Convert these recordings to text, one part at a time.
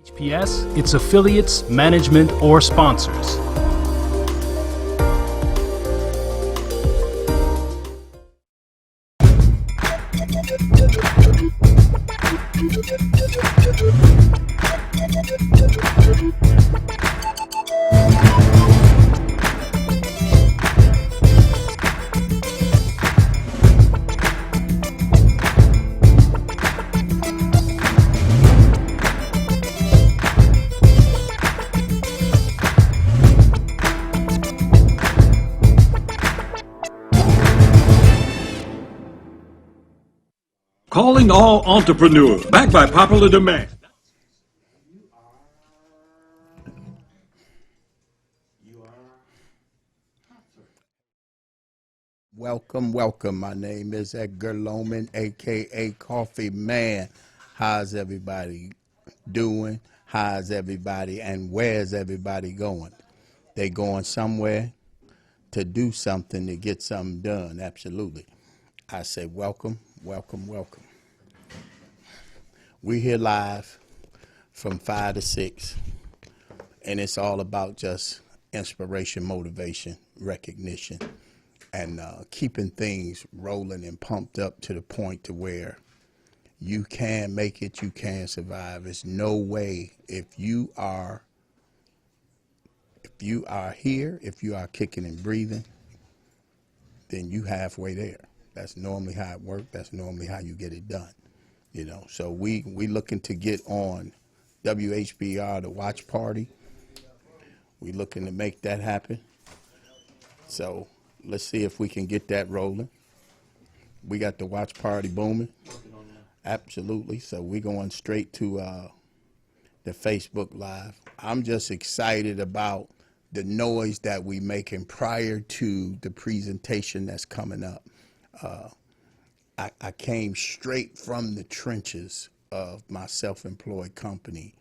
HPS, its affiliates, management, or sponsors. Calling all entrepreneurs, backed by popular demand. Welcome, welcome. My name is Edgar Lohman, a.k.a. Coffee Man. How's everybody doing? How's everybody and where's everybody going? They going somewhere to do something, to get something done. Absolutely. I say welcome, welcome, welcome. We're here live from 5 to 6, and it's all about just inspiration, motivation, recognition, and keeping things rolling and pumped up to the point to where you can make it, you can survive. There's no way if you are here, if you are kicking and breathing, then you halfway there. That's normally how it works. That's normally how you get it done. You know, so we looking to get on WHBR, the watch party. We looking to make that happen. So let's see if we can get that rolling. We got the watch party booming. Absolutely. So we're going straight to the Facebook Live. I'm just excited about the noise that we making prior to the presentation that's coming up. I came straight from the trenches of my self-employed company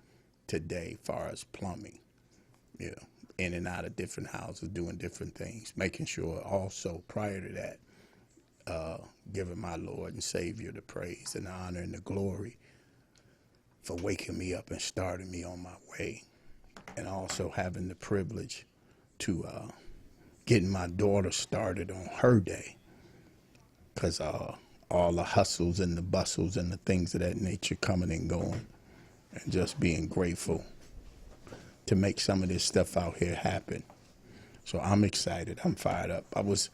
today, far as plumbing, you know, in and out of different houses, doing different things, making sure also prior to that, giving my Lord and Savior the praise and the honor and the glory for waking me up and starting me on my way, and also having the privilege to getting my daughter started on her day, because all the hustles and the bustles and the things of that nature coming and going, and just being grateful to make some of this stuff out here happen. So I'm excited. I'm fired up. I was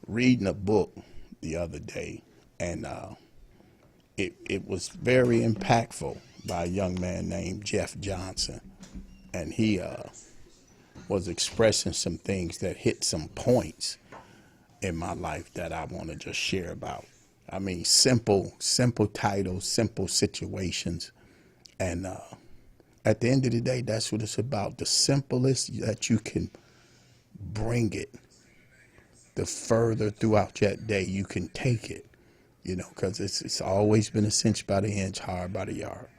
reading a book the other day, and it was very impactful by a young man named Jeff Johnson. And he was expressing some things that hit some points in my life that I want to just share about. I mean, simple titles, simple situations. And at the end of the day, that's what it's about. The simplest that you can bring it, the further throughout that day you can take it, you know, because it's always been a cinch by the inch, hard by the yard.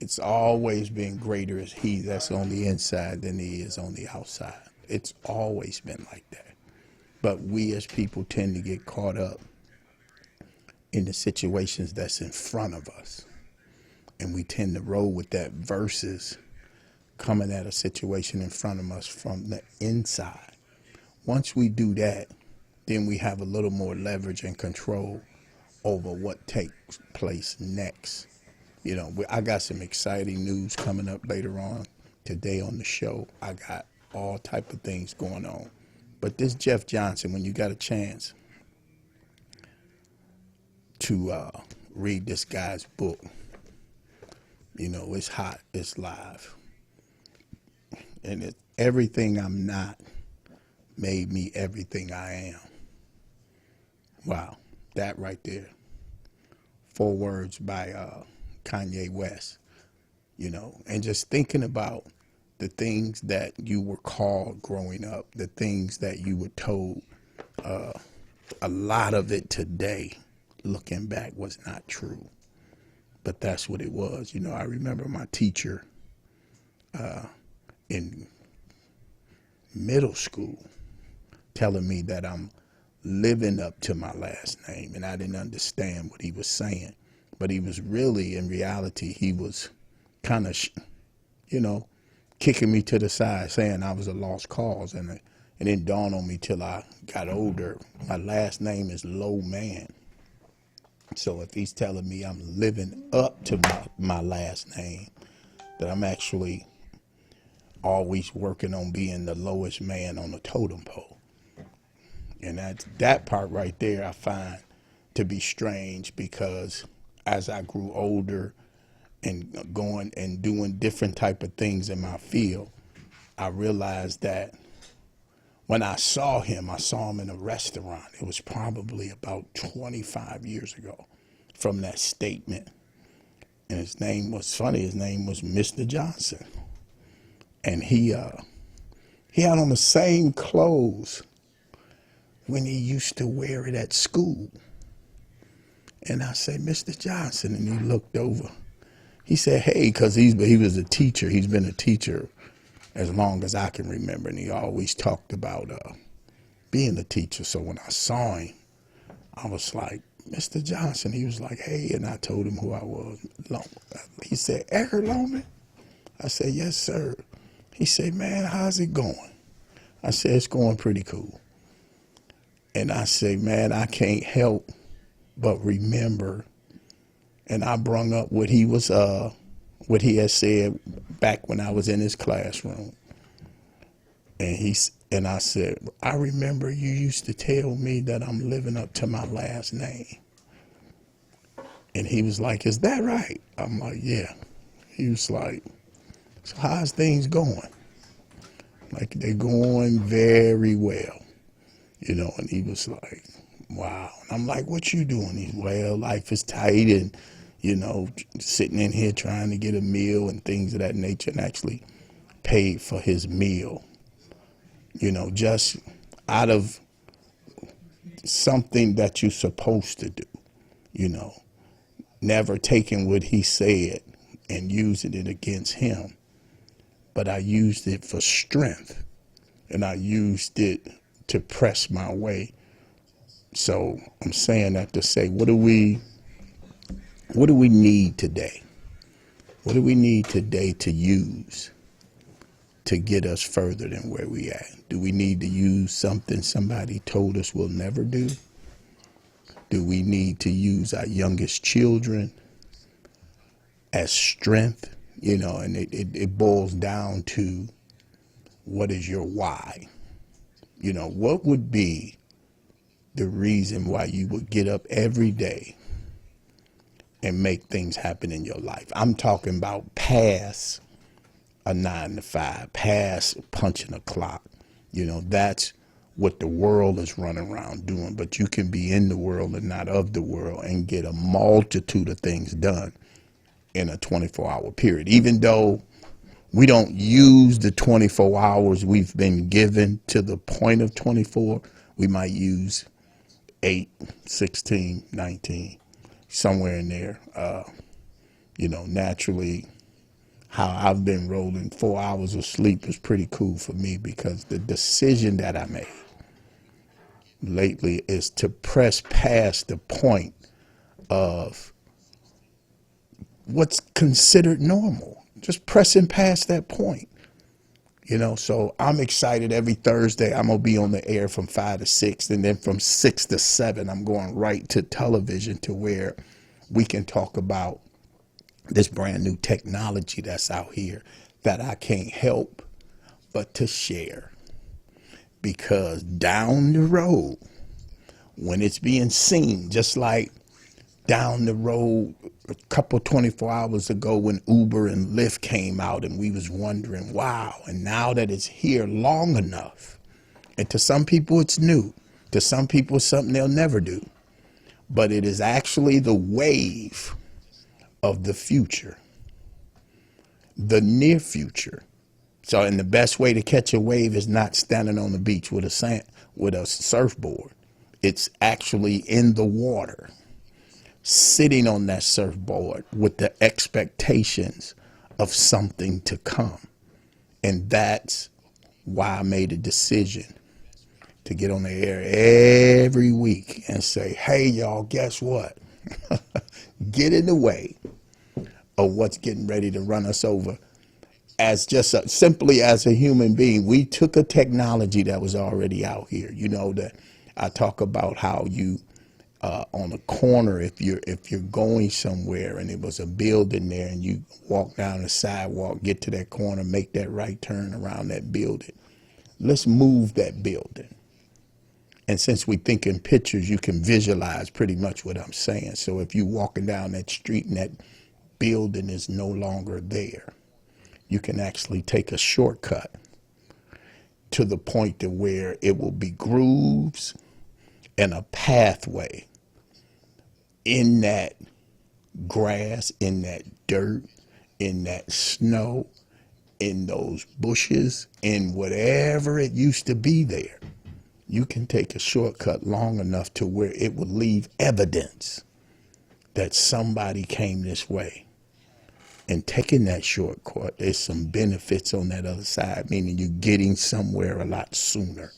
It's always been greater is he that's on the inside than he is on the outside. It's always been like that. But we as people tend to get caught up in the situations that's in front of us. And we tend to roll with that versus coming at a situation in front of us from the inside. Once we do that, then we have a little more leverage and control over what takes place next. You know, I got some exciting news coming up later on today on the show. I got all type of things going on. But this Jeff Johnson, when you got a chance to read this guy's book, you know, it's hot, it's live. And everything I'm not made me everything I am. Wow, that right there. 4 words by Kanye West, you know, and just thinking about the things that you were called growing up, the things that you were told, a lot of it today, looking back, was not true. But that's what it was. You know, I remember my teacher in middle school telling me that I'm living up to my last name, and I didn't understand what he was saying. But he was really, in reality, he was kind of kicking me to the side, saying I was a lost cause. And it didn't dawn on me till I got older. My last name is Low Man. So if he's telling me I'm living up to my last name, that I'm actually always working on being the lowest man on the totem pole. And that part right there I find to be strange, because as I grew older and going and doing different type of things in my field, I realized that when I saw him in a restaurant. It was probably about 25 years ago from that statement. And his name was funny. His name was Mr. Johnson. And he had on the same clothes when he used to wear it at school. And I said, Mr. Johnson, and he looked over. He said, hey, because he was a teacher. He's been a teacher as long as I can remember. And he always talked about being a teacher. So when I saw him, I was like, Mr. Johnson. He was like, hey, and I told him who I was. He said, Eric Loman? I said, yes, sir. He said, man, how's it going? I said, it's going pretty cool. And I say, man, I can't help but remember. And I brung up what he had said back when I was in his classroom. And I said, I remember you used to tell me that I'm living up to my last name. And he was like, is that right? I'm like, yeah. He was like, so how's things going? Like, they're going very well, and he was like, wow. And I'm like, what you doing? He's, well, life is tight and, sitting in here trying to get a meal and things of that nature, and actually paid for his meal, just out of something that you're supposed to do, never taking what he said and using it against him. But I used it for strength, and I used it to press my way. So I'm saying that to say, what do we need today? What do we need today to use to get us further than where we at? Do we need to use something somebody told us we'll never do? Do we need to use our youngest children as strength? And it boils down to, what is your why? What would be the reason why you would get up every day and make things happen in your life? I'm talking about past a 9 to 5, past punching a clock. That's what the world is running around doing. But you can be in the world and not of the world and get a multitude of things done in a 24-hour period. Even though we don't use the 24 hours we've been given to the point of 24, we might use 8, 16, 19, somewhere in there. Naturally, how I've been rolling, 4 hours of sleep is pretty cool for me, because the decision that I made lately is to press past the point of what's considered normal, just pressing past that point. So I'm excited. Every Thursday I'm gonna be on the air from 5 to 6, and then from 6 to 7 I'm going right to television, to where we can talk about this brand new technology that's out here that I can't help but to share. Because down the road, when it's being seen, just like down the road a couple 24 hours ago when Uber and Lyft came out, and we was wondering, wow. And now that it's here long enough, and to some people it's new, to some people it's something they'll never do, but it is actually the wave of the future, the near future. So, and the best way to catch a wave is not standing on the beach with a surfboard. It's actually in the water, sitting on that surfboard with the expectations of something to come. And that's why I made a decision to get on the air every week and say, hey, y'all, guess what? Get in the way of what's getting ready to run us over as just simply as a human being, we took a technology that was already out here. You know, that I talk about how you on a corner, if you're going somewhere and it was a building there and you walk down the sidewalk, get to that corner, make that right turn around that building. Let's move that building. And since we think in pictures, you can visualize pretty much what I'm saying. So if you're walking down that street and that building is no longer there, you can actually take a shortcut to the point to where it will be grooves and a pathway in that grass, in that dirt, in that snow, in those bushes, in whatever it used to be there. You can take a shortcut long enough to where it will leave evidence that somebody came this way. And taking that shortcut, there's some benefits on that other side, meaning you're getting somewhere a lot sooner.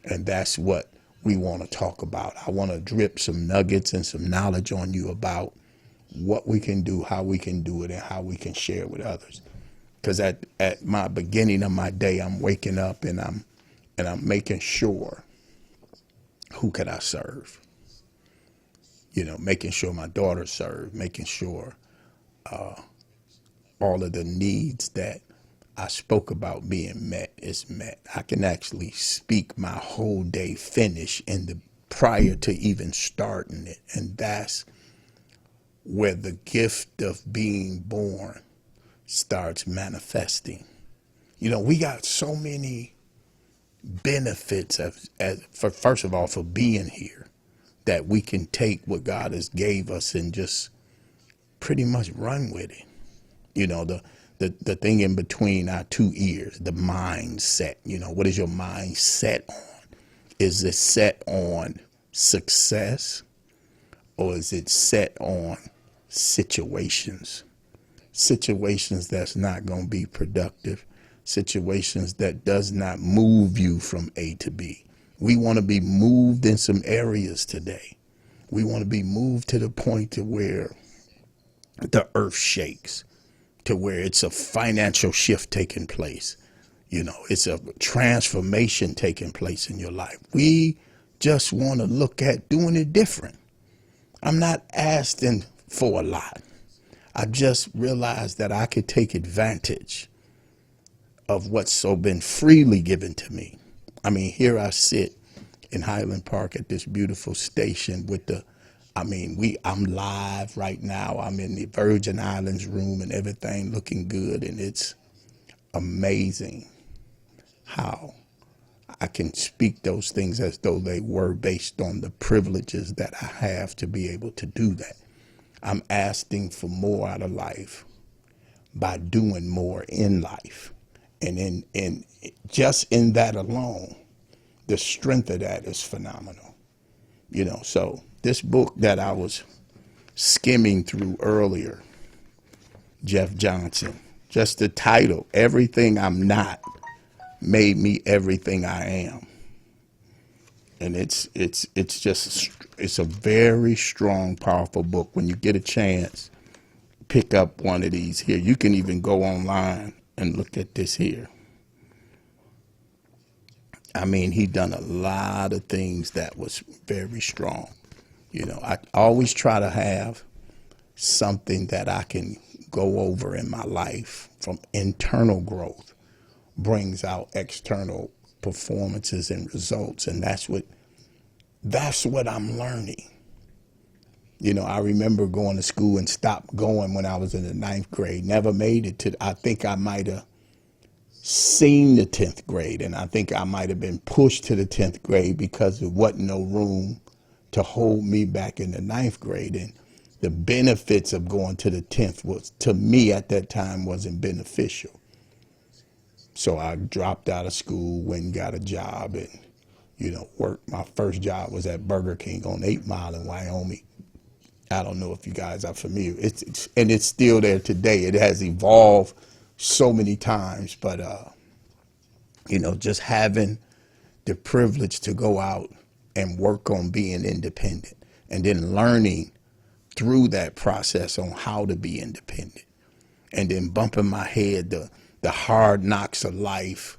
And that's what we want to talk about. I want to drip some nuggets and some knowledge on you about what we can do, how we can do it, and how we can share it with others. Because at my beginning of my day, I'm waking up and I'm making sure, who can I serve? You know, making sure my daughter served, making sure all of the needs that I spoke about being met is met. I can actually speak my whole day finish prior to even starting it. And that's where the gift of being born starts manifesting. You know, we got so many benefits first of all, for being here, that we can take what God has gave us and just pretty much run with it. You know, the thing in between our two ears, the mindset. You know, what is your mind set on? Is it set on success, or is it set on situations that's not going to be productive, situations that does not move you from A to B? We want to be moved in some areas today. We want to be moved to the point to where the earth shakes, to where it's a financial shift taking place. You know, it's a transformation taking place in your life. We just want to look at doing it different. I'm not asking for a lot. I just realized that I could take advantage of what's so been freely given to me. I mean, here I sit in Highland Park at this beautiful station with I'm live right now. I'm in the Virgin Islands room and everything looking good. And it's amazing how I can speak those things as though they were, based on the privileges that I have to be able to do that. I'm asking for more out of life by doing more in life. And in just in that alone, the strength of that is phenomenal. You know, so this book that I was skimming through earlier, Jeff Johnson, just the title, Everything I'm Not Made Me Everything I Am. And it's a very strong, powerful book. When you get a chance, pick up one of these here. You can even go online and look at this here. I mean, he done a lot of things that was very strong. You know, I always try to have something that I can go over in my life from internal growth, brings out external performances and results. And that's what I'm learning. You know, I remember going to school and stopped going when I was in the 9th grade, never made it to, I think I might have seen the 10th grade. And I think I might have been pushed to the 10th grade because there wasn't no room to hold me back in the 9th grade. And the benefits of going to the 10th was, to me at that time, wasn't beneficial. So I dropped out of school, went and got a job and, you know, worked. My first job was at Burger King on 8 Mile in Wyoming. I don't know if you guys are familiar. It's still there today. It has evolved so many times, but, you know, just having the privilege to go out and work on being independent, and then learning through that process on how to be independent, and then bumping my head the hard knocks of life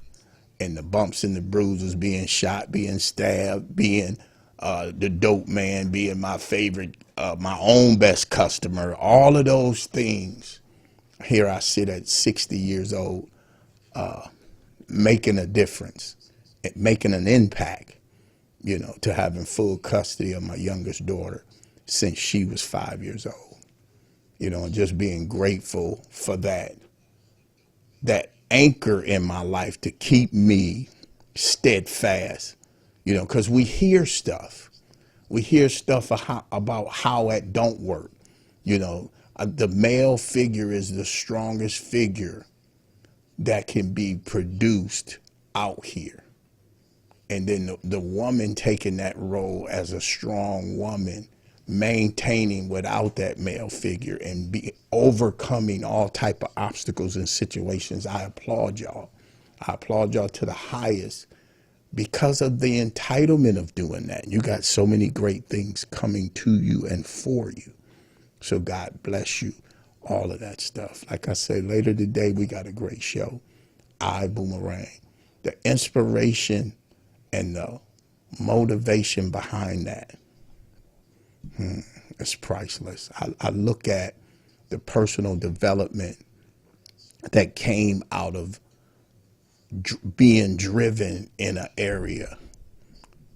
and the bumps and the bruises, being shot, being stabbed, being the dope man, being my favorite, my own best customer, all of those things. Here I sit at 60 years old, making a difference, making an impact, to having full custody of my youngest daughter since she was 5 years old, and just being grateful for that anchor in my life to keep me steadfast, because we hear stuff. We hear stuff about how it don't work. The male figure is the strongest figure that can be produced out here. And then the woman taking that role as a strong woman, maintaining without that male figure and be overcoming all type of obstacles and situations. I applaud y'all. I applaud y'all to the highest because of the entitlement of doing that. You got so many great things coming to you and for you. So God bless you. All of that stuff. Like I said, later today, we got a great show. iBoomerang. The inspiration and the motivation behind that, it's priceless. I look at the personal development that came out of being driven in an area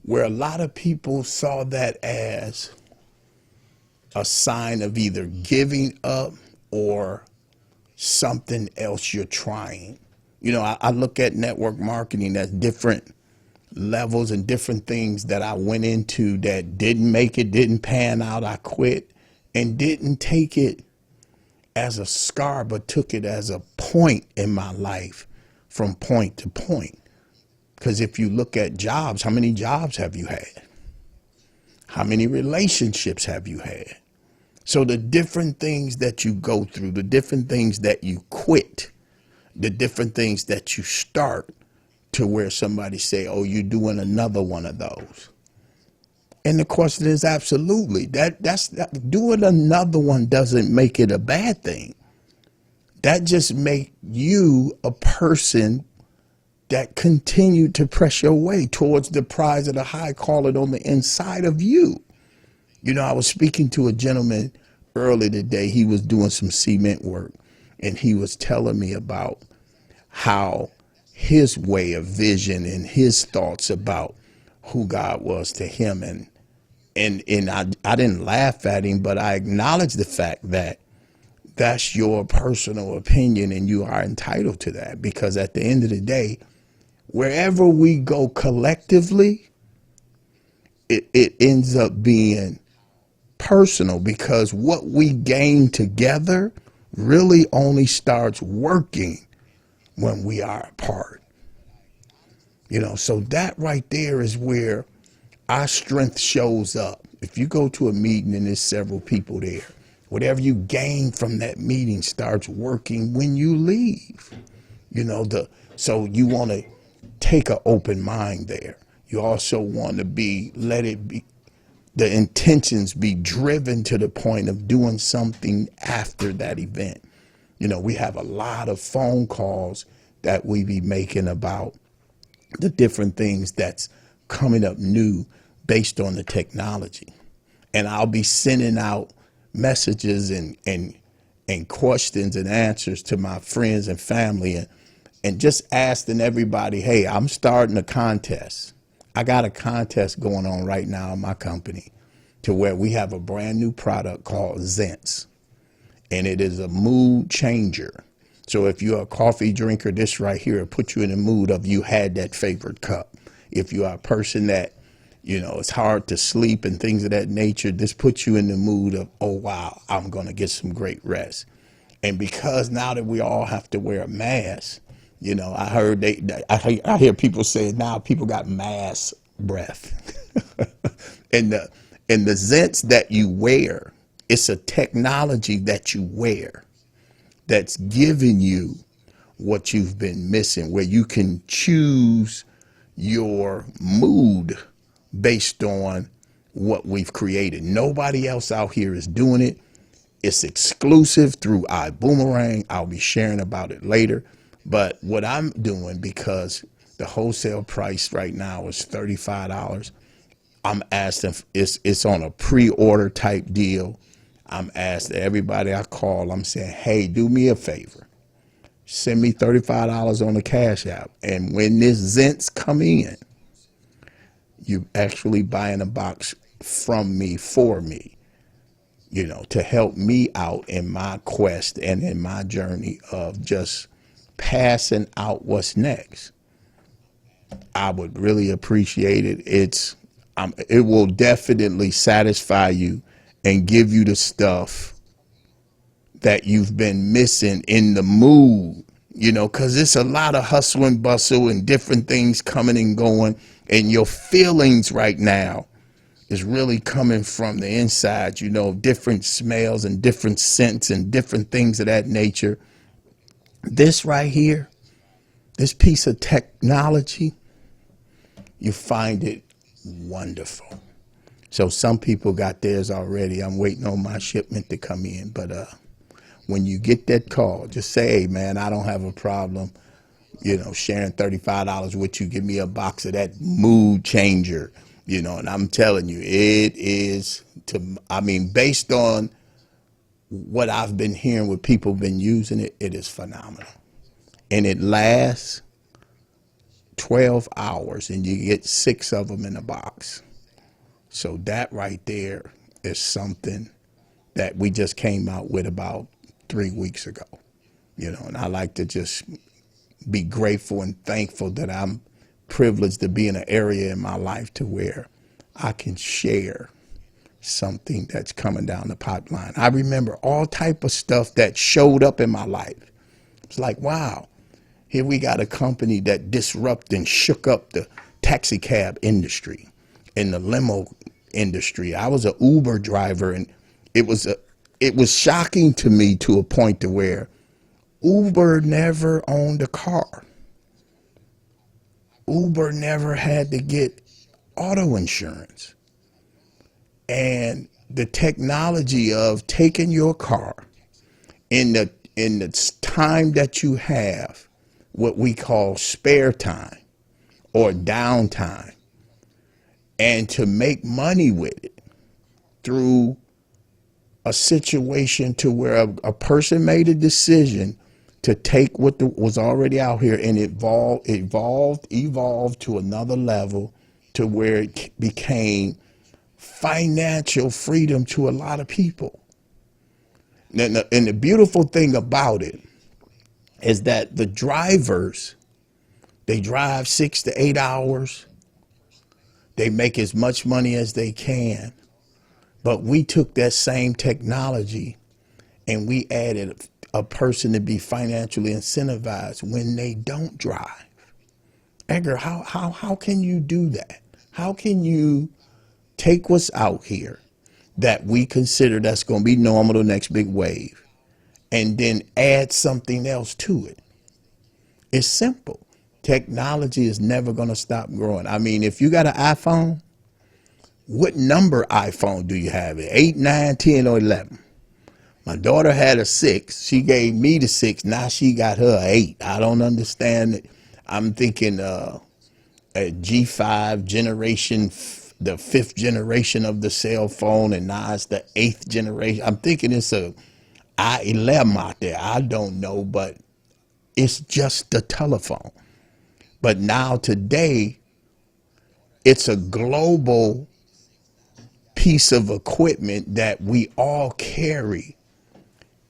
where a lot of people saw that as a sign of either giving up or something else you're trying. I look at network marketing as different levels and different things that I went into that didn't make it, didn't pan out. I quit and didn't take it as a scar, but took it as a point in my life from point to point. Because if you look at jobs, how many jobs have you had? How many relationships have you had? So the different things that you go through, the different things that you quit, the different things that you start to where somebody say, oh, you're doing another one of those. And the question is absolutely that's doing another one doesn't make it a bad thing. That just make you a person that continue to press your way towards the prize of the high calling on the inside of you. I was speaking to a gentleman early today. He was doing some cement work and he was telling me about how his way of vision and his thoughts about who God was to him. And I didn't laugh at him, but I acknowledged the fact that that's your personal opinion and you are entitled to that, because at the end of the day, wherever we go collectively, it ends up being personal, because what we gain together really only starts working when we are apart. So that right there is where our strength shows up. If you go to a meeting and there's several people there, whatever you gain from that meeting starts working when you leave. So you want to take an open mind there. You also want to let it be, the intentions be driven to the point of doing something after that event. We have a lot of phone calls that we be making about the different things that's coming up new based on the technology. And I'll be sending out messages and questions and answers to my friends and family and just asking everybody, hey, I'm starting a contest. I got a contest going on right now in my company to where we have a brand new product called Zents. And it is a mood changer. So if you're a coffee drinker, this right here will put you in the mood of you had that favorite cup. If you are a person that, it's hard to sleep and things of that nature, this puts you in the mood of, oh, wow, I'm going to get some great rest. And because now that we all have to wear a mask, I heard I hear people say now people got mask breath. and the Zents that you wear, it's a technology that you wear that's giving you what you've been missing, where you can choose your mood based on what we've created. Nobody else out here is doing it. It's exclusive through iBoomerang. I'll be sharing about it later. But what I'm doing, because the wholesale price right now is $35, I'm asking, it's on a pre-order type deal. I'm asking everybody I call, I'm saying, hey, do me a favor. Send me $35 on the Cash App. And when this Zents come in, you actually buying a box from me for me, to help me out in my quest and in my journey of just passing out what's next. I would really appreciate it. It will definitely satisfy you and give you the stuff that you've been missing in the mood, because it's a lot of hustle and bustle and different things coming and going, and your feelings right now is really coming from the inside, different smells and different scents and different things of that nature. This right here, this piece of technology, you find it wonderful. So some people got theirs already. I'm waiting on my shipment to come in. But when you get that call, just say, hey, man, I don't have a problem, sharing $35 with you. Give me a box of that mood changer, and I'm telling you, it is based on what I've been hearing, what people have been using it, it is phenomenal. And it lasts 12 hours and you get 6 of them in a box. So that right there is something that we just came out with about 3 weeks ago, and I like to just be grateful and thankful that I'm privileged to be in an area in my life to where I can share something that's coming down the pipeline. I remember all type of stuff that showed up in my life. It's like, wow, here we got a company that disrupted and shook up the taxi cab industry and the limo industry. I was an Uber driver, and it was shocking to me to a point to where Uber never owned a car. Uber never had to get auto insurance. And the technology of taking your car in the time that you have, what we call spare time or downtime, and to make money with it through a situation to where a person made a decision to take what was already out here and evolved to another level to where it became financial freedom to a lot of people. And the beautiful thing about it is that the drivers, they drive 6 to 8 hours. They make as much money as they can. But we took that same technology and we added a person to be financially incentivized when they don't drive. Edgar, how can you do that? How can you take what's out here that we consider that's going to be normal, the next big wave, and then add something else to it? It's simple. Technology is never going to stop growing. I mean, if you got an iPhone, what number iPhone do you have? 8, 9, 10, or 11? My daughter had a 6. She gave me the 6. Now she got her 8. I don't understand it. I'm thinking a G5 generation, the 5th generation of the cell phone, and now it's the 8th generation. I'm thinking it's a i11 out there. I don't know, but it's just the telephone. But now today, it's a global piece of equipment that we all carry,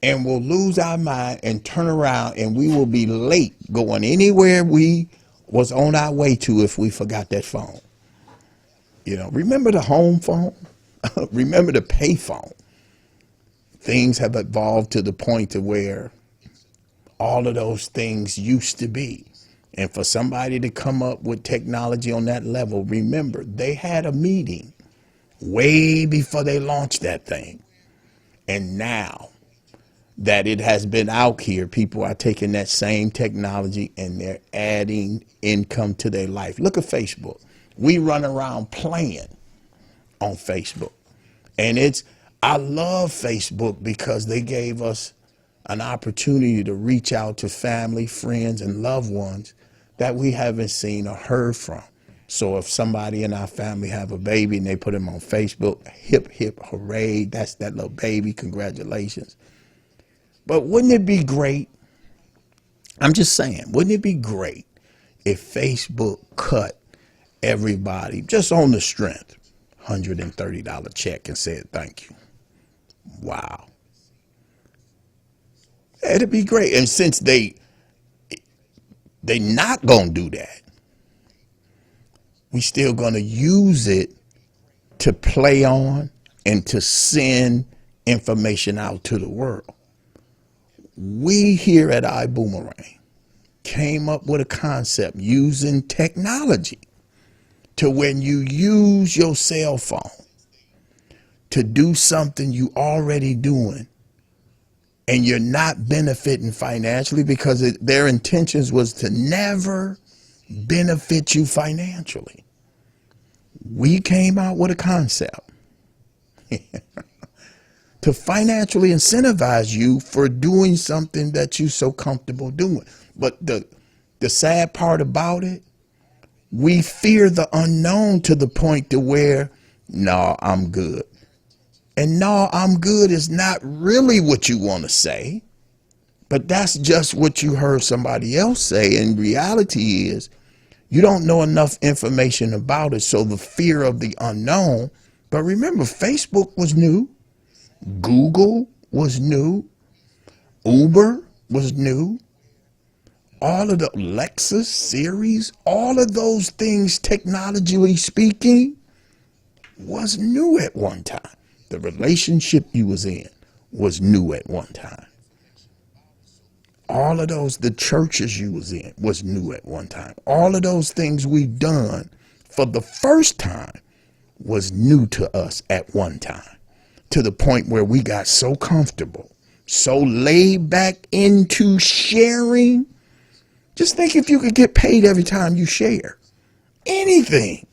and we'll lose our mind and turn around and we will be late going anywhere we was on our way to if we forgot that phone. Remember the home phone? Remember the pay phone? Things have evolved to the point to where all of those things used to be. And for somebody to come up with technology on that level, remember, they had a meeting way before they launched that thing. And now that it has been out here, people are taking that same technology and they're adding income to their life. Look at Facebook. We run around playing on Facebook. And I love Facebook because they gave us an opportunity to reach out to family, friends, and loved ones that we haven't seen or heard from. So if somebody in our family have a baby and they put them on Facebook, hip, hip, hooray, that's that little baby, congratulations. But wouldn't it be great? I'm just saying, wouldn't it be great if Facebook cut everybody just on the strength, $130 check and said thank you? Wow. It'd be great. And since they not gonna do that, we still gonna use it to play on and to send information out to the world. We here at iBoomerang came up with a concept using technology to when you use your cell phone to do something you already doing and you're not benefiting financially, because their intentions was to never benefit you financially. We came out with a concept to financially incentivize you for doing something that you're so comfortable doing. But the sad part about it, we fear the unknown to the point to where, no, I'm good. And no, I'm good is not really what you want to say, but that's just what you heard somebody else say. And reality is you don't know enough information about it. So the fear of the unknown. But remember, Facebook was new. Google was new. Uber was new. All of the Lexus series, all of those things, technologically speaking, was new at one time. The relationship you was in was new at one time. All of those, the churches you was in was new at one time. All of those things we've done for the first time was new to us at one time, to the point where we got so comfortable, so laid back into sharing. Just think if you could get paid every time you share anything.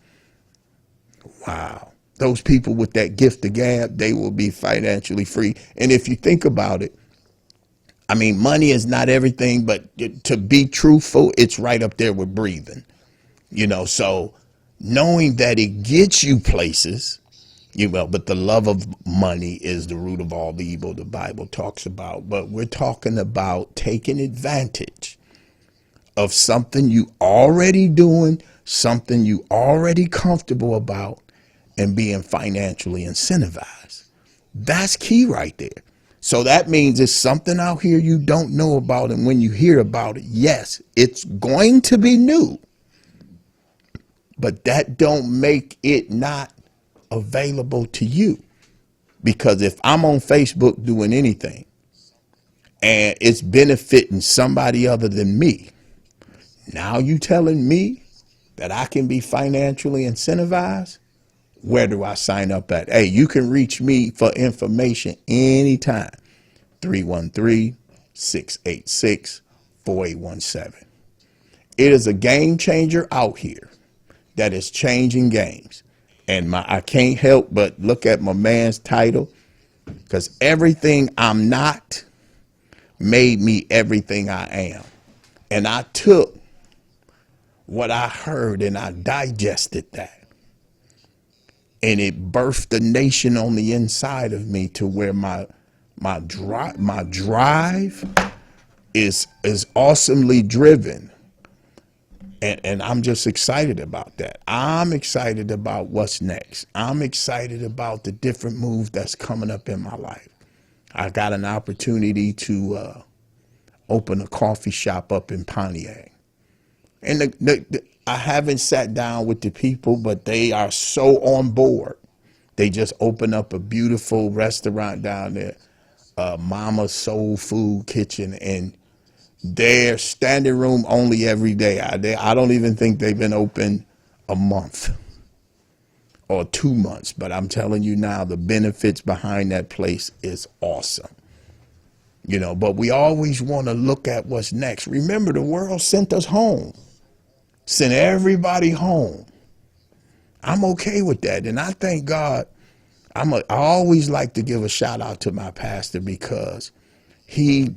Wow. Those people with that gift of gab, they will be financially free. And if you think about it, I mean, money is not everything, but to be truthful, it's right up there with breathing. You know, so knowing that it gets you places, but the love of money is the root of all evil, the Bible talks about. But we're talking about taking advantage of something you already doing, something you already comfortable about, and being financially incentivized. That's key right there. So that means it's something out here you don't know about. And when you hear about it, yes, it's going to be new. But that don't make it not available to you. Because if I'm on Facebook doing anything and it's benefiting somebody other than me, now you telling me that I can be financially incentivized? Where do I sign up at? Hey, you can reach me for information anytime. 313-686-4817. It is a game changer out here that is changing games. And I can't help but look at my man's title, because everything I'm not made me everything I am. And I took what I heard and I digested that. And it birthed a nation on the inside of me to where my drive is awesomely driven. And I'm just excited about that. I'm excited about what's next. I'm excited about the different moves that's coming up in my life. I got an opportunity to open a coffee shop up in Pontiac. And I haven't sat down with the people, but they are so on board. They just opened up a beautiful restaurant down there, Mama's Soul Food Kitchen, and they're standing room only every day. I don't even think they've been open a month or 2 months, but I'm telling you now, the benefits behind that place is awesome. But we always want to look at what's next. Remember, the world sent us home. Send everybody home. I'm okay with that. And I thank God. I always like to give a shout out to my pastor, because he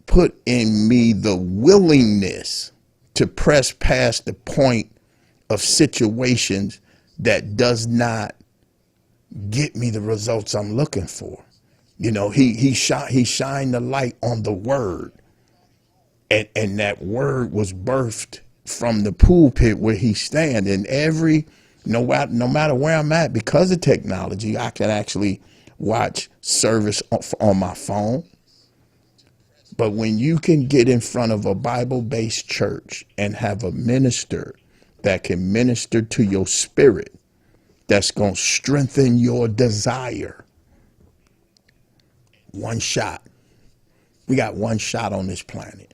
put in me the willingness to press past the point of situations that does not get me the results I'm looking for. You know, he shined the light on the word, and that word was birthed from the pulpit where he stand. And no matter where I'm at, because of technology, I can actually watch service on my phone. But when you can get in front of a Bible-based church and have a minister that can minister to your spirit, that's going to strengthen your desire. One shot. We got one shot on this planet.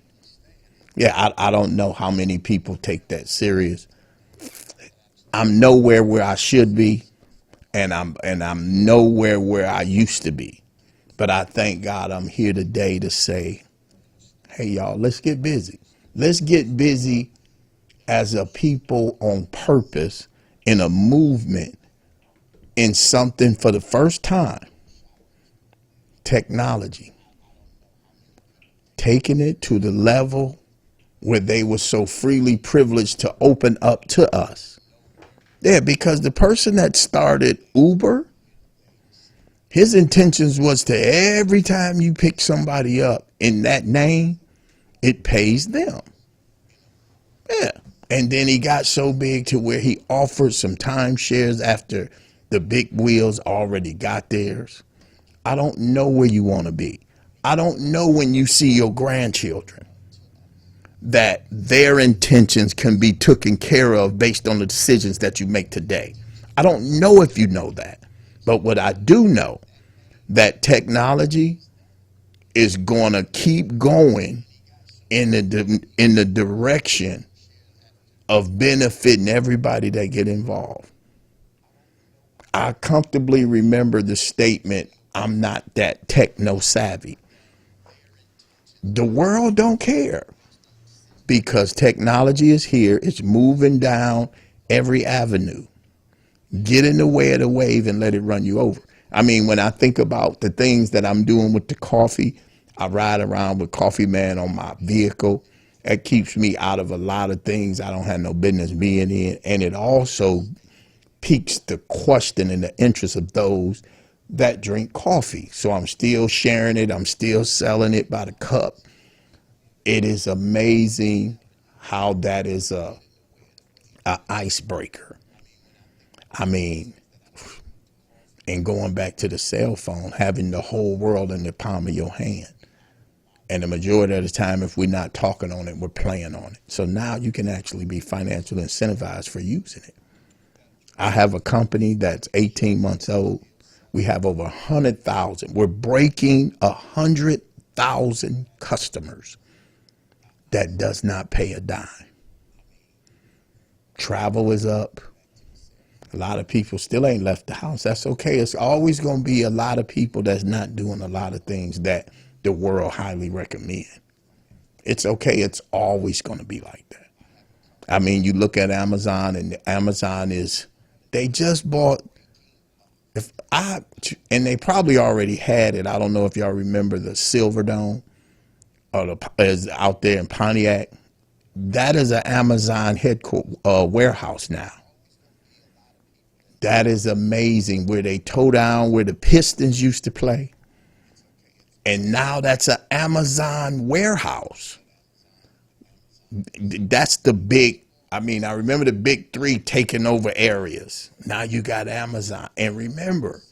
Yeah, I don't know how many people take that serious. I'm nowhere where I should be, and I'm nowhere where I used to be. But I thank God I'm here today to say, hey, y'all, let's get busy. Let's get busy as a people on purpose in a movement, in something for the first time. Technology. Taking it to the level where they were so freely privileged to open up to us. Yeah, because the person that started Uber, his intentions was to every time you pick somebody up in that name, it pays them. Yeah. And then he got so big to where he offered some timeshares after the big wheels already got theirs. I don't know where you want to be. I don't know when you see your grandchildren that their intentions can be taken care of based on the decisions that you make today. I don't know if you know that. But what I do know, that technology is going to keep going in the direction of benefiting everybody that get involved. I comfortably remember the statement, I'm not that techno savvy. The world don't care because technology is here. It's moving down every avenue. Get in the way of the wave and let it run you over. I mean, when I think about the things that I'm doing with the coffee, I ride around with Coffee Man on my vehicle. That keeps me out of a lot of things I don't have no business being in. And it also piques the question and the interest of those that drink coffee. So I'm still sharing it. I'm still selling it by the cup. It is amazing how that is a icebreaker. I mean, and going back to the cell phone, having the whole world in the palm of your hand. And the majority of the time, if we're not talking on it, we're playing on it. So now you can actually be financially incentivized for using it. I have a company that's 18 months old. We have over 100,000. We're breaking 100,000 customers that does not pay a dime. Travel is up. A lot of people still ain't left the house. That's okay. It's always going to be a lot of people that's not doing a lot of things that the world highly recommend. It's okay. It's always going to be like that. I mean, you look at Amazon, and Amazon is, they just bought, and they probably already had it. I don't know if y'all remember the Silverdome is out there in Pontiac. That is an Amazon headquarters warehouse now. That is amazing, where they tore down where the Pistons used to play. And now that's an Amazon warehouse. That's the big, I mean, I remember the big three taking over areas. Now you got Amazon. And remember,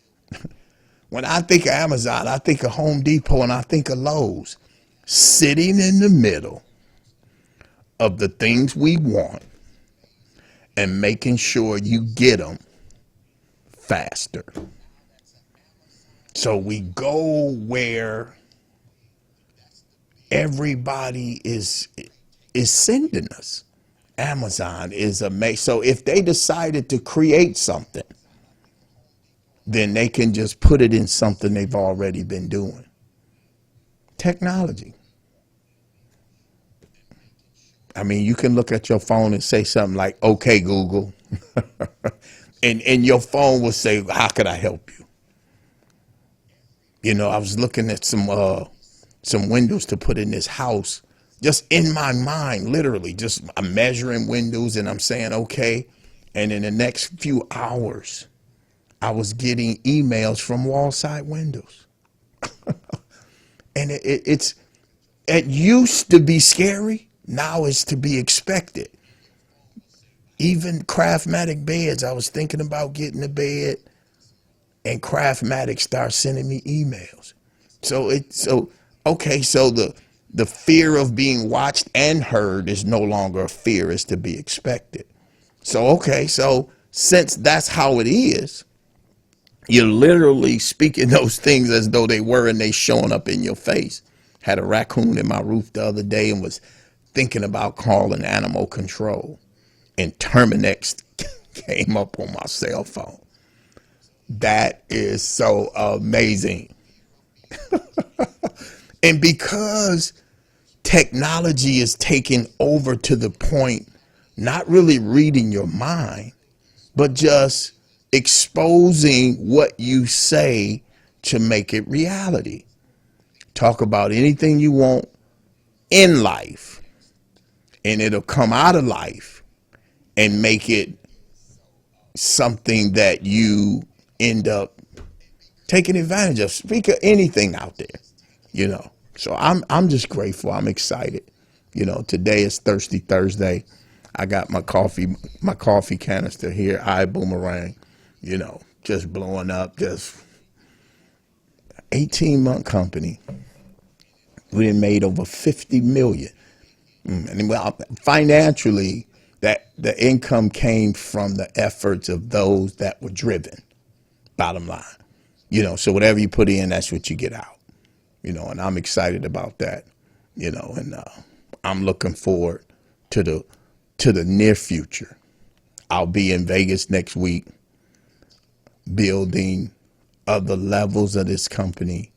when I think of Amazon, I think of Home Depot and I think of Lowe's. Sitting in the middle of the things we want and making sure you get them faster. So we go where everybody is sending us. Amazon is amazing. So if they decided to create something, then they can just put it in something they've already been doing. Technology. I mean, you can look at your phone and say something like, okay, Google. and your phone will say, how could I help you? You know, I was looking at some some windows to put in this house, just in my mind, literally, just I'm measuring windows and I'm saying, okay. And in the next few hours, I was getting emails from Wallside Windows. And it used to be scary. Now it's to be expected. Even Craftmatic beds, I was thinking about getting a bed, and Craftmatic starts sending me emails. So the fear of being watched and heard is no longer a fear, it's to be expected. So since that's how it is, you're literally speaking those things as though they were, and they showing up in your face. Had a raccoon in my roof the other day and was thinking about calling animal control, and Terminex came up on my cell phone. That is so amazing. And because technology is taking over to the point, not really reading your mind, but just exposing what you say to make it reality. Talk about anything you want in life, and it'll come out of life and make it something that you end up taking advantage of. Speak of anything out there, So I'm just grateful. I'm excited. Today is Thirsty Thursday. I got my coffee canister here, iBoomerang, just blowing up, just 18-month company. We done made over 50 million. And financially, that the income came from the efforts of those that were driven, bottom line. So whatever you put in, that's what you get out, and I'm excited about that, and I'm looking forward to the near future. I'll be in Vegas next week building other levels of this company,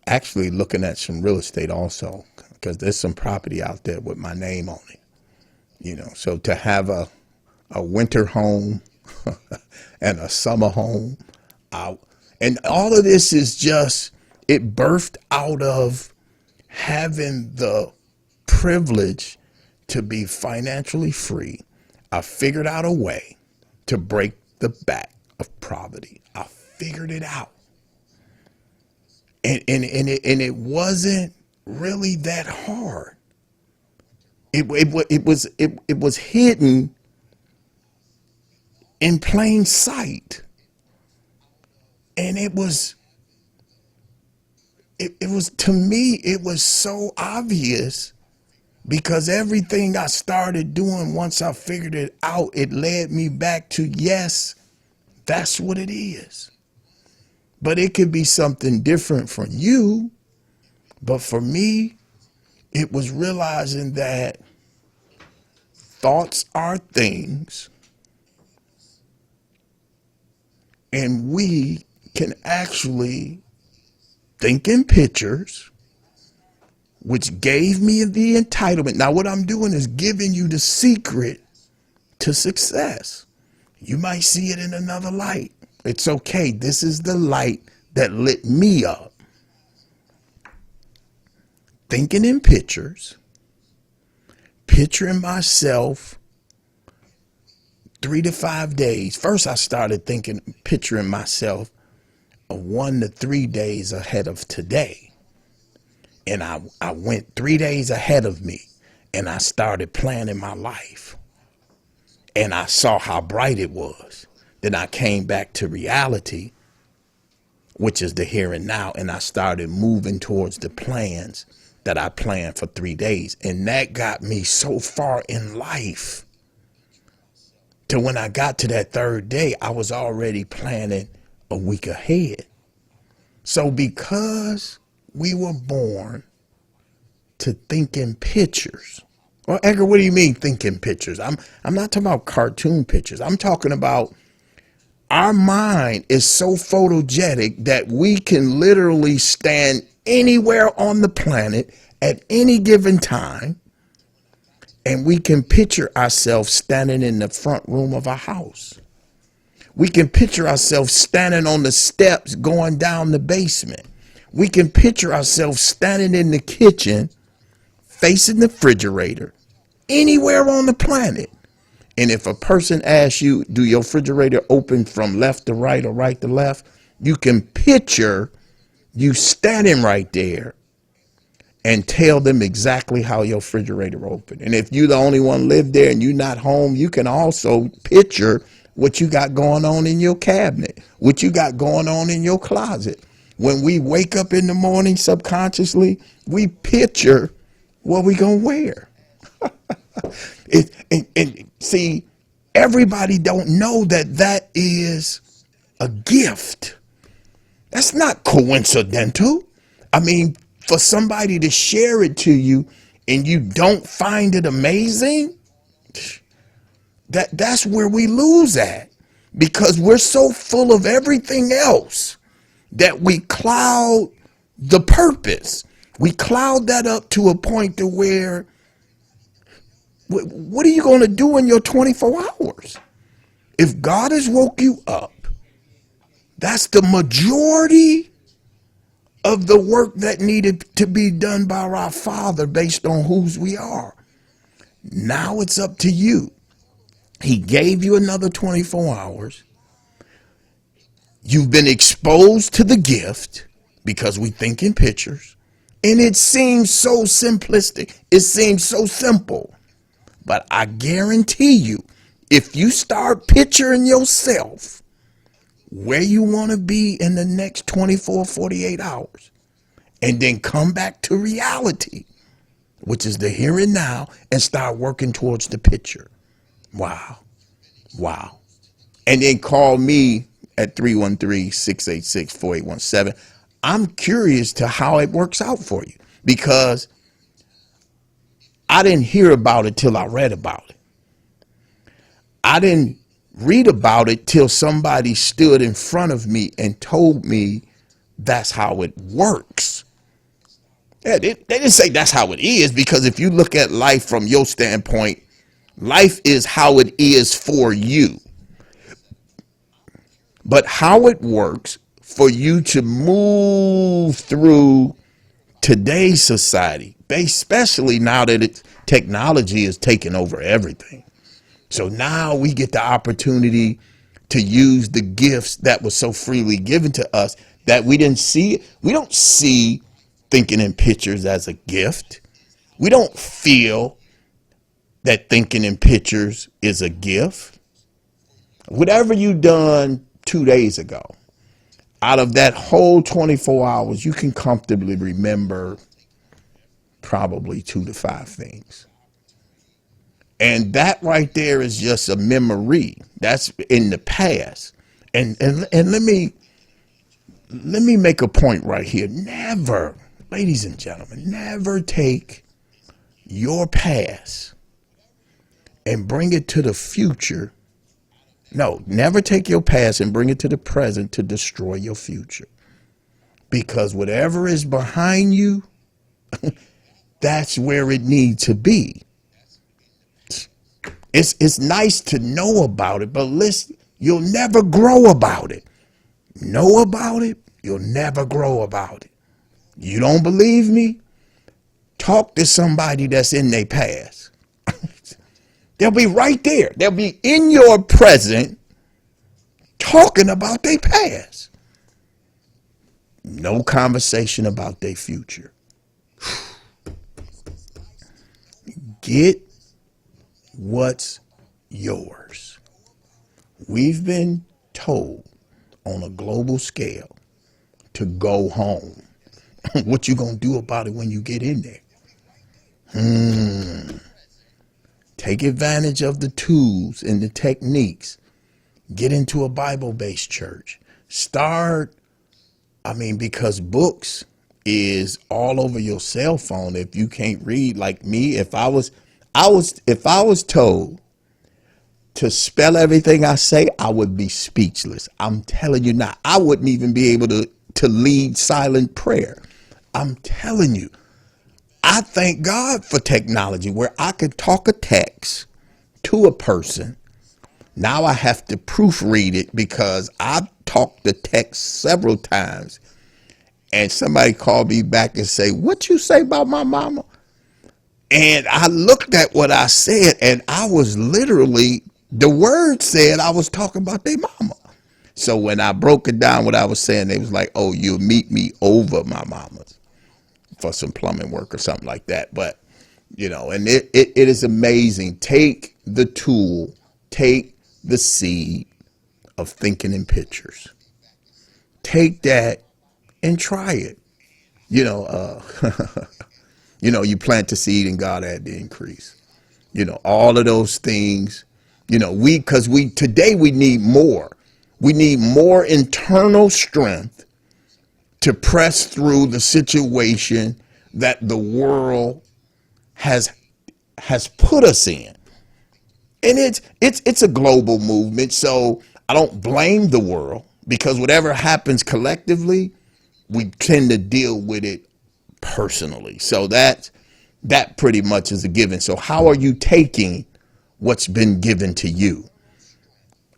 actually looking at some real estate also, because there's some property out there with my name on it. So to have a winter home and a summer home, and all of this is just, it birthed out of having the privilege to be financially free. I figured out a way to break the back of poverty. I figured it out. And it wasn't really that hard. It was hidden in plain sight. And it was to me, it was so obvious, because everything I started doing, once I figured it out, it led me back to, yes, that's what it is. But it could be something different from you. But for me, it was realizing that thoughts are things, and we can actually think in pictures, which gave me the entitlement. Now, what I'm doing is giving you the secret to success. You might see it in another light. It's okay. This is the light that lit me up. Thinking in pictures, picturing myself 3 to 5 days. First, I started picturing myself 1 to 3 days ahead of today. And I went 3 days ahead of me, and I started planning my life. And I saw how bright it was. Then I came back to reality, which is the here and now, and I started moving towards the plans that I planned for 3 days. And that got me so far in life to when I got to that third day, I was already planning a week ahead. So because we were born to think in pictures. Well, Edgar, what do you mean think in pictures? I'm not talking about cartoon pictures. I'm talking about our mind is so photogenic that we can literally stand anywhere on the planet at any given time, and we can picture ourselves standing in the front room of a house. We can picture ourselves standing on the steps going down the basement. We can picture ourselves standing in the kitchen, facing the refrigerator, anywhere on the planet. And if a person asks you, do your refrigerator open from left to right or right to left? You can picture you standing right there and tell them exactly how your refrigerator opened. And if you're the only one live there and you're not home, you can also picture what you got going on in your cabinet, what you got going on in your closet. When we wake up in the morning subconsciously, we picture what we gonna wear. And see, everybody don't know that that is a gift. That's not coincidental. I mean, for somebody to share it to you and you don't find it amazing, that's where we lose at, because we're so full of everything else that we cloud the purpose. We cloud that up to a point to where, what are you going to do in your 24 hours? If God has woke you up, that's the majority of the work that needed to be done by our Father based on whose we are. Now it's up to you. He gave you another 24 hours. You've been exposed to the gift because we think in pictures. And it seems so simplistic. It seems so simple. But I guarantee you, if you start picturing yourself where you want to be in the next 24, 48 hours, and then come back to reality, which is the here and now, and start working towards the picture. Wow. Wow. And then call me at 313-686-4817. I'm curious to how it works out for you, because I didn't hear about it till I read about it. I didn't read about it till somebody stood in front of me and told me that's how it works. Yeah, they didn't say that's how it is, because if you look at life from your standpoint, life is how it is for you. But how it works for you to move through today's society, especially now that technology is taking over everything. So now we get the opportunity to use the gifts that was so freely given to us that we didn't see. We don't see thinking in pictures as a gift. We don't feel that thinking in pictures is a gift. Whatever you done 2 days ago, out of that whole 24 hours, you can comfortably remember probably 2 to 5 things. And that right there is just a memory. That's in the past. And let me make a point right here. Never, ladies and gentlemen, never take your past and bring it to the future. No, never take your past and bring it to the present to destroy your future. Because whatever is behind you, that's where it needs to be. It's nice to know about it, but listen, you'll never grow about it. Know about it, you'll never grow about it. You don't believe me? Talk to somebody that's in their past. They'll be right there. They'll be in your present talking about their past. No conversation about their future. Get what's yours. We've been told on a global scale to go home. What you gonna do about it when you get in there? Take advantage of the tools and the techniques. Get into a Bible-based church. Start, because books is all over your cell phone. If you can't read like me, if I was told to spell everything I say, I would be speechless. I'm telling you now, I wouldn't even be able to lead silent prayer. I'm telling you, I thank God for technology where I could talk a text to a person. Now I have to proofread it because I've talked the text several times And somebody called me back and say, "What you say about my mama?" And I looked at what I said, and I was literally, the word said I was talking about their mama. So when I broke it down, what I was saying, they was like, "Oh, you'll meet me over my mama's for some plumbing work or something like that." But, and it is amazing. Take the tool, take the seed of thinking in pictures. Take that and try it. You know, you plant the seed and God add the increase. All of those things, because today we need more. We need more internal strength to press through the situation that the world has put us in. And it's a global movement. So I don't blame the world, because whatever happens collectively, we tend to deal with it personally. So that pretty much is a given. So how are you taking what's been given to you?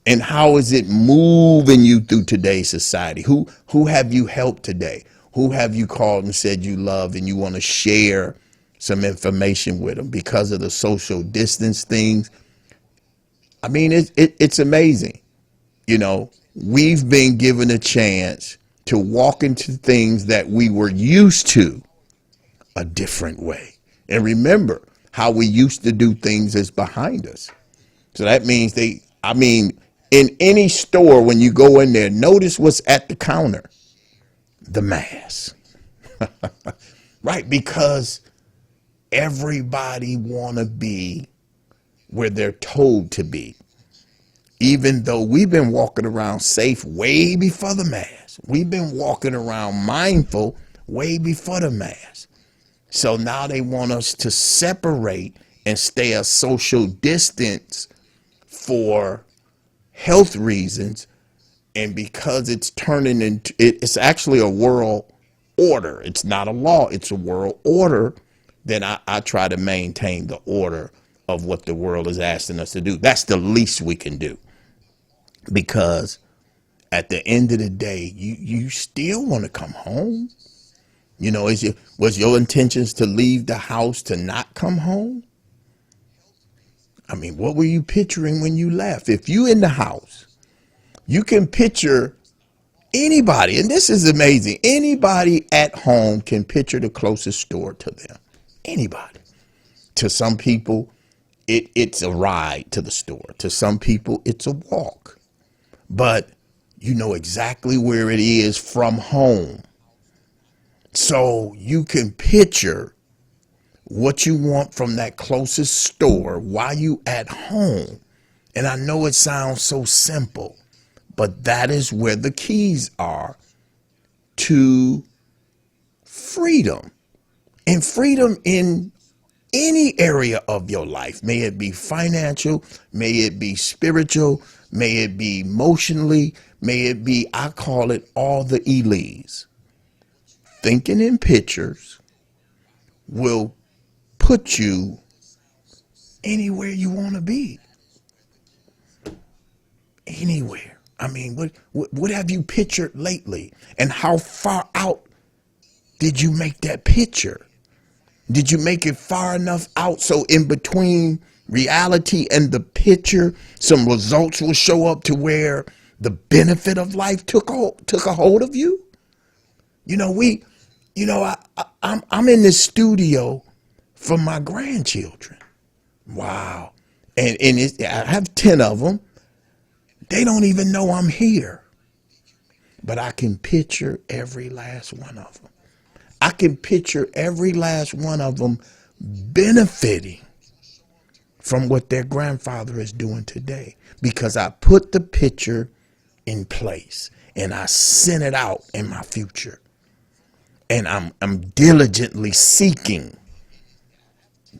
And how is it moving you through today's society? Who have you helped today? Who have you called and said you love and you want to share some information with them? Because of the social distance things, I mean, it's amazing. We've been given a chance to walk into things that we were used to a different way. And remember, how we used to do things is behind us. So that means in any store, when you go in there, notice what's at the counter: the mask. Right? Because everybody want to be where they're told to be. Even though we've been walking around safe way before the mask. We've been walking around mindful way before the mask. So now they want us to separate and stay a social distance for health reasons. And because it's turning into, it's actually a world order. It's not a law. It's a world order. Then I try to maintain the order of what the world is asking us to do. That's the least we can do. Because at the end of the day, you still want to come home. Was your intentions to leave the house to not come home? I mean, what were you picturing when you left? If you in the house, you can picture anybody, and this is amazing. Anybody at home can picture the closest store to them. Anybody. To some people, it's a ride to the store. To some people, it's a walk. But you know exactly where it is from home. So you can picture what you want from that closest store while you at home. And I know it sounds so simple, but that is where the keys are to freedom. And freedom in any area of your life. May it be financial, may it be spiritual, may it be emotionally, may it be, I call it all the E's. Thinking in pictures will put you anywhere you want to be. Anywhere. I mean, what have you pictured lately? And how far out did you make that picture? Did you make it far enough out so in between reality and the picture, some results will show up to where the benefit of life took a hold of you? I'm in the studio for my grandchildren. Wow. And I have 10 of them. They don't even know I'm here. But I can picture every last one of them. I can picture every last one of them benefiting from what their grandfather is doing today, because I put the picture in place and I sent it out in my future. And I'm diligently seeking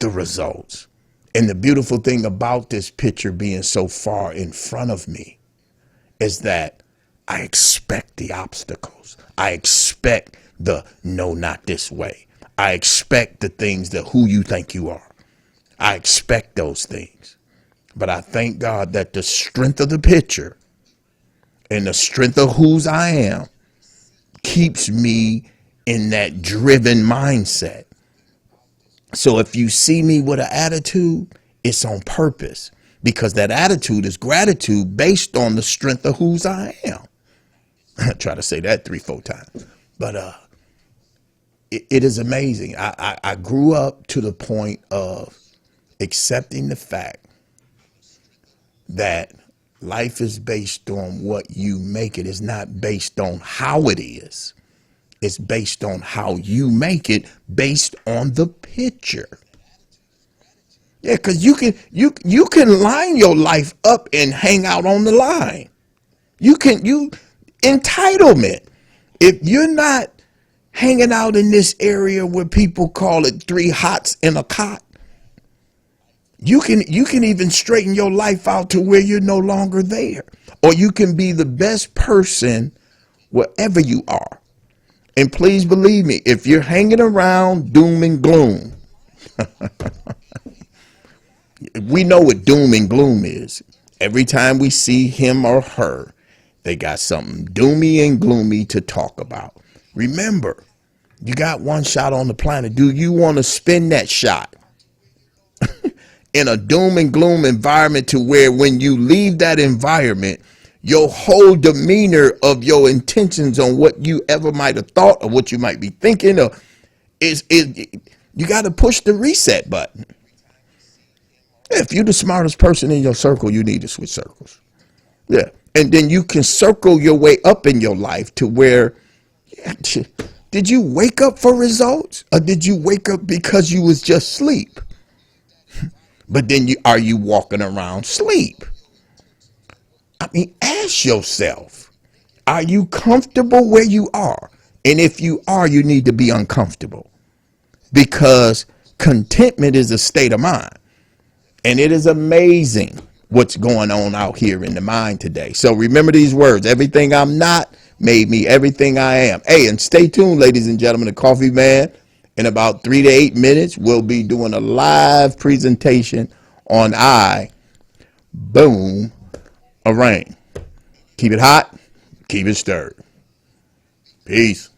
the results. And the beautiful thing about this picture being so far in front of me is that I expect the obstacles. I expect the no, not this way. I expect the things that who you think you are. I expect those things. But I thank God that the strength of the picture and the strength of whose I am keeps me in that driven mindset. So if you see me with an attitude, it's on purpose, because that attitude is gratitude based on the strength of whose I am. I try to say that 3-4 times, but it is amazing. I grew up to the point of accepting the fact that life is based on what you make it. It's not based on how it is. It's based on how you make it, based on the picture. Yeah, because you can line your life up and hang out on the line. You entitlement. If you're not hanging out in this area where people call it 3 hots in a cot, you can even straighten your life out to where you're no longer there. Or you can be the best person wherever you are. And please believe me, if you're hanging around doom and gloom, we know what doom and gloom is. Every time we see him or her, they got something doomy and gloomy to talk about. Remember, you got one shot on the planet. Do you want to spend that shot in a doom and gloom environment to where when you leave that environment, your whole demeanor of your intentions on what you ever might have thought or what you might be thinking of is you got to push the reset button. If you're the smartest person in your circle, you need to switch circles. Yeah. And then you can circle your way up in your life to where, did you wake up for results, or did you wake up because you was just asleep? But then are you walking around sleep? I mean, ask yourself, are you comfortable where you are? And if you are, you need to be uncomfortable, because contentment is a state of mind. And it is amazing what's going on out here in the mind today. So remember these words: everything I'm not made me everything I am. Hey, and stay tuned, ladies and gentlemen. The Coffee Man, in about 3 to 8 minutes, we'll be doing a live presentation on Boom Arraign. Keep it hot, keep it stirred. Peace.